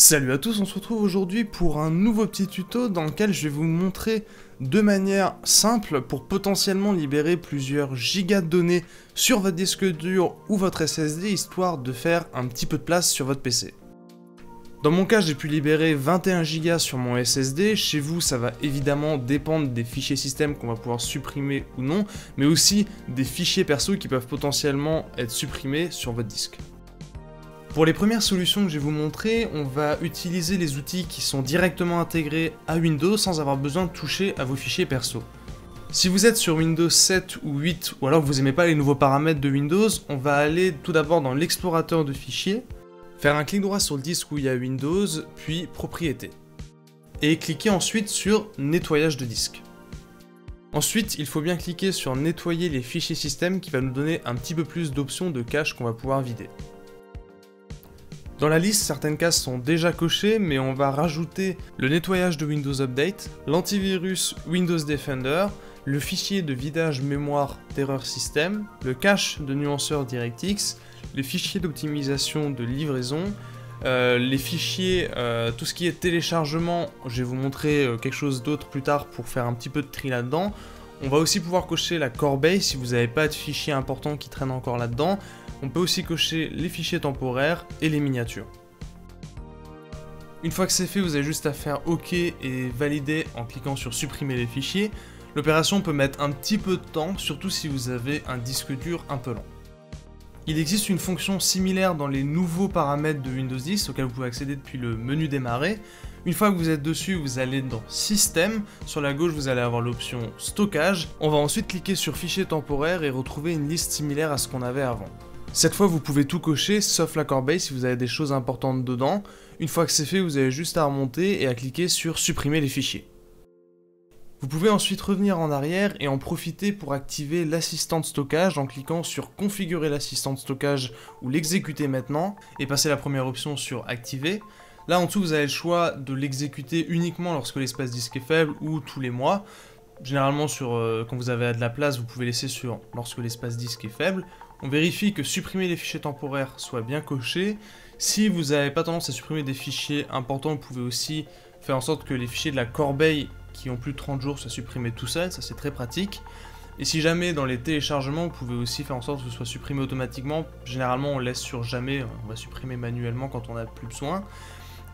Salut à tous, on se retrouve aujourd'hui pour un nouveau petit tuto dans lequel je vais vous montrer de manière simple pour potentiellement libérer plusieurs gigas de données sur votre disque dur ou votre SSD histoire de faire un petit peu de place sur votre PC. Dans mon cas, j'ai pu libérer 21 gigas sur mon SSD, chez vous ça va évidemment dépendre des fichiers système qu'on va pouvoir supprimer ou non, mais aussi des fichiers perso qui peuvent potentiellement être supprimés sur votre disque. Pour les premières solutions que je vais vous montrer, on va utiliser les outils qui sont directement intégrés à Windows sans avoir besoin de toucher à vos fichiers perso. Si vous êtes sur Windows 7 ou 8, ou alors que vous n'aimez pas les nouveaux paramètres de Windows, on va aller tout d'abord dans l'explorateur de fichiers, faire un clic droit sur le disque où il y a Windows, puis Propriétés. Et cliquer ensuite sur Nettoyage de disque. Ensuite, il faut bien cliquer sur Nettoyer les fichiers système qui va nous donner un petit peu plus d'options de cache qu'on va pouvoir vider. Dans la liste, certaines cases sont déjà cochées, mais on va rajouter le nettoyage de Windows Update, l'antivirus Windows Defender, le fichier de vidage mémoire d'erreur système, le cache de nuanceur DirectX, les fichiers d'optimisation de livraison, les fichiers, tout ce qui est téléchargement, je vais vous montrer quelque chose d'autre plus tard pour faire un petit peu de tri là-dedans. On va aussi pouvoir cocher la corbeille si vous n'avez pas de fichiers importants qui traînent encore là-dedans. On peut aussi cocher les fichiers temporaires et les miniatures. Une fois que c'est fait, vous avez juste à faire OK et valider en cliquant sur supprimer les fichiers. L'opération peut mettre un petit peu de temps, surtout si vous avez un disque dur un peu lent. Il existe une fonction similaire dans les nouveaux paramètres de Windows 10 auxquels vous pouvez accéder depuis le menu démarrer. Une fois que vous êtes dessus, vous allez dans Système, sur la gauche vous allez avoir l'option Stockage. On va ensuite cliquer sur Fichiers temporaires et retrouver une liste similaire à ce qu'on avait avant. Cette fois, vous pouvez tout cocher, sauf la corbeille si vous avez des choses importantes dedans. Une fois que c'est fait, vous avez juste à remonter et à cliquer sur Supprimer les fichiers. Vous pouvez ensuite revenir en arrière et en profiter pour activer l'assistant de stockage en cliquant sur Configurer l'assistant de stockage ou l'exécuter maintenant et passer la première option sur Activer. Là en dessous, vous avez le choix de l'exécuter uniquement lorsque l'espace disque est faible ou tous les mois. Généralement, quand vous avez de la place, vous pouvez laisser sur lorsque l'espace disque est faible. On vérifie que supprimer les fichiers temporaires soit bien coché. Si vous n'avez pas tendance à supprimer des fichiers importants, vous pouvez aussi faire en sorte que les fichiers de la corbeille qui ont plus de 30 jours soient supprimés tout seuls, ça c'est très pratique. Et si jamais dans les téléchargements, vous pouvez aussi faire en sorte que ce soit supprimé automatiquement. Généralement on laisse sur jamais, on va supprimer manuellement quand on n'a plus besoin.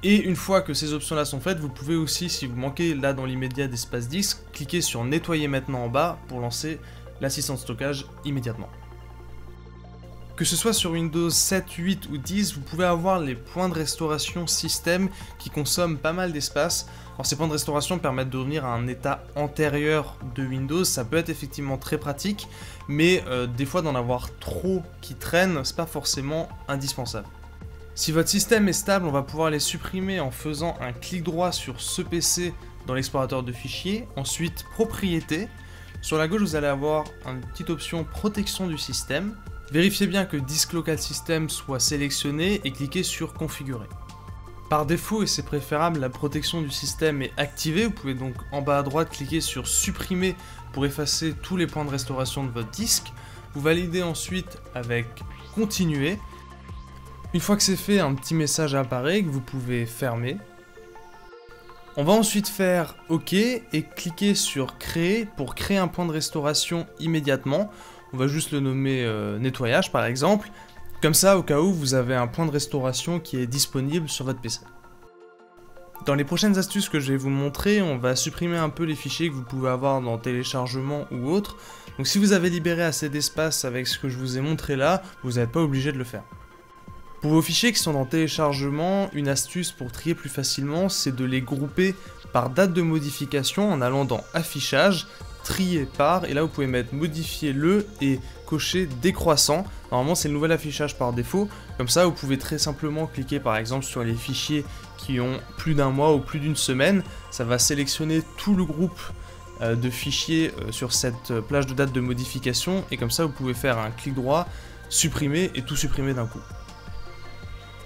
Et une fois que ces options-là sont faites, vous pouvez aussi, si vous manquez là dans l'immédiat d'espace disque, cliquer sur Nettoyer maintenant en bas pour lancer l'assistant de stockage immédiatement. Que ce soit sur Windows 7, 8 ou 10, vous pouvez avoir les points de restauration système qui consomment pas mal d'espace. Alors ces points de restauration permettent de revenir à un état antérieur de Windows, ça peut être effectivement très pratique, mais des fois d'en avoir trop qui traînent, c'est pas forcément indispensable. Si votre système est stable, on va pouvoir les supprimer en faisant un clic droit sur ce PC dans l'explorateur de fichiers, ensuite Propriétés. Sur la gauche, vous allez avoir une petite option Protection du système. Vérifiez bien que Disk Local System soit sélectionné et cliquez sur Configurer. Par défaut, et c'est préférable, la protection du système est activée. Vous pouvez donc en bas à droite cliquer sur Supprimer pour effacer tous les points de restauration de votre disque. Vous validez ensuite avec Continuer. Une fois que c'est fait, un petit message apparaît que vous pouvez fermer. On va ensuite faire OK et cliquer sur Créer pour créer un point de restauration immédiatement. On va juste le nommer nettoyage par exemple. Comme ça, au cas où, vous avez un point de restauration qui est disponible sur votre PC. Dans les prochaines astuces que je vais vous montrer, on va supprimer un peu les fichiers que vous pouvez avoir dans téléchargement ou autre. Donc si vous avez libéré assez d'espace avec ce que je vous ai montré là, vous n'êtes pas obligé de le faire. Pour vos fichiers qui sont dans téléchargement, une astuce pour trier plus facilement, c'est de les grouper par date de modification en allant dans Affichage, Trier par, et là vous pouvez mettre Modifier le et cocher décroissant. Normalement c'est le nouvel affichage par défaut, comme ça vous pouvez très simplement cliquer par exemple sur les fichiers qui ont plus d'un mois ou plus d'une semaine. Ça va sélectionner tout le groupe de fichiers sur cette plage de date de modification, et comme ça vous pouvez faire un clic droit, supprimer et tout supprimer d'un coup.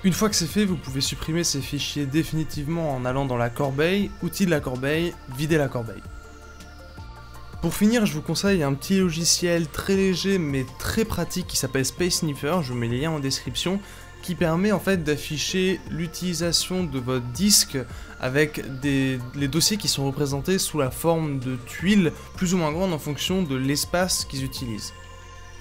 Une fois que c'est fait, vous pouvez supprimer ces fichiers définitivement en allant dans la corbeille, outils de la corbeille, vider la corbeille. Pour finir, je vous conseille un petit logiciel très léger mais très pratique qui s'appelle Space Sniffer, je vous mets les liens en description, qui permet en fait d'afficher l'utilisation de votre disque avec les dossiers qui sont représentés sous la forme de tuiles plus ou moins grandes en fonction de l'espace qu'ils utilisent.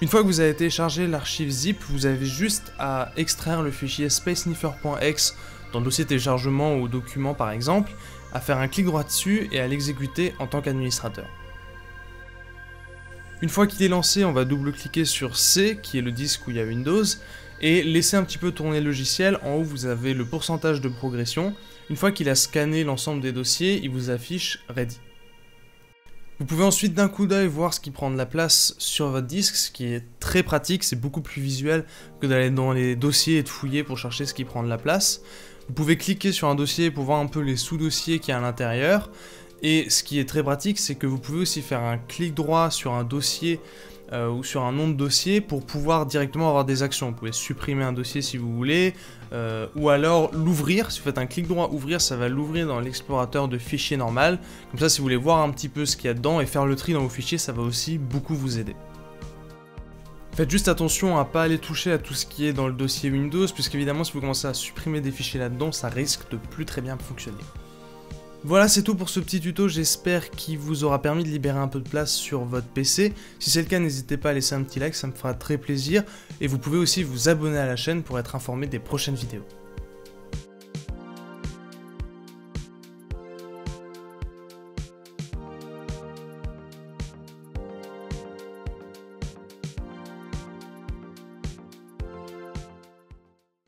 Une fois que vous avez téléchargé l'archive zip, vous avez juste à extraire le fichier spacesniffer.exe dans le dossier téléchargement ou document par exemple, à faire un clic droit dessus et à l'exécuter en tant qu'administrateur. Une fois qu'il est lancé, on va double-cliquer sur C, qui est le disque où il y a Windows, et laisser un petit peu tourner le logiciel. En haut, vous avez le pourcentage de progression. Une fois qu'il a scanné l'ensemble des dossiers, il vous affiche Ready. Vous pouvez ensuite d'un coup d'œil voir ce qui prend de la place sur votre disque, ce qui est très pratique, c'est beaucoup plus visuel que d'aller dans les dossiers et de fouiller pour chercher ce qui prend de la place. Vous pouvez cliquer sur un dossier pour voir un peu les sous-dossiers qu'il y a à l'intérieur. Et ce qui est très pratique, c'est que vous pouvez aussi faire un clic droit sur un dossier ou sur un nom de dossier pour pouvoir directement avoir des actions. Vous pouvez supprimer un dossier si vous voulez, ou alors l'ouvrir. Si vous faites un clic droit ouvrir, ça va l'ouvrir dans l'explorateur de fichiers normal. Comme ça, si vous voulez voir un petit peu ce qu'il y a dedans et faire le tri dans vos fichiers, ça va aussi beaucoup vous aider. Faites juste attention à ne pas aller toucher à tout ce qui est dans le dossier Windows, puisqu'évidemment si vous commencez à supprimer des fichiers là-dedans, ça risque de plus très bien fonctionner. Voilà, c'est tout pour ce petit tuto, j'espère qu'il vous aura permis de libérer un peu de place sur votre PC. Si c'est le cas, n'hésitez pas à laisser un petit like, ça me fera très plaisir. Et vous pouvez aussi vous abonner à la chaîne pour être informé des prochaines vidéos.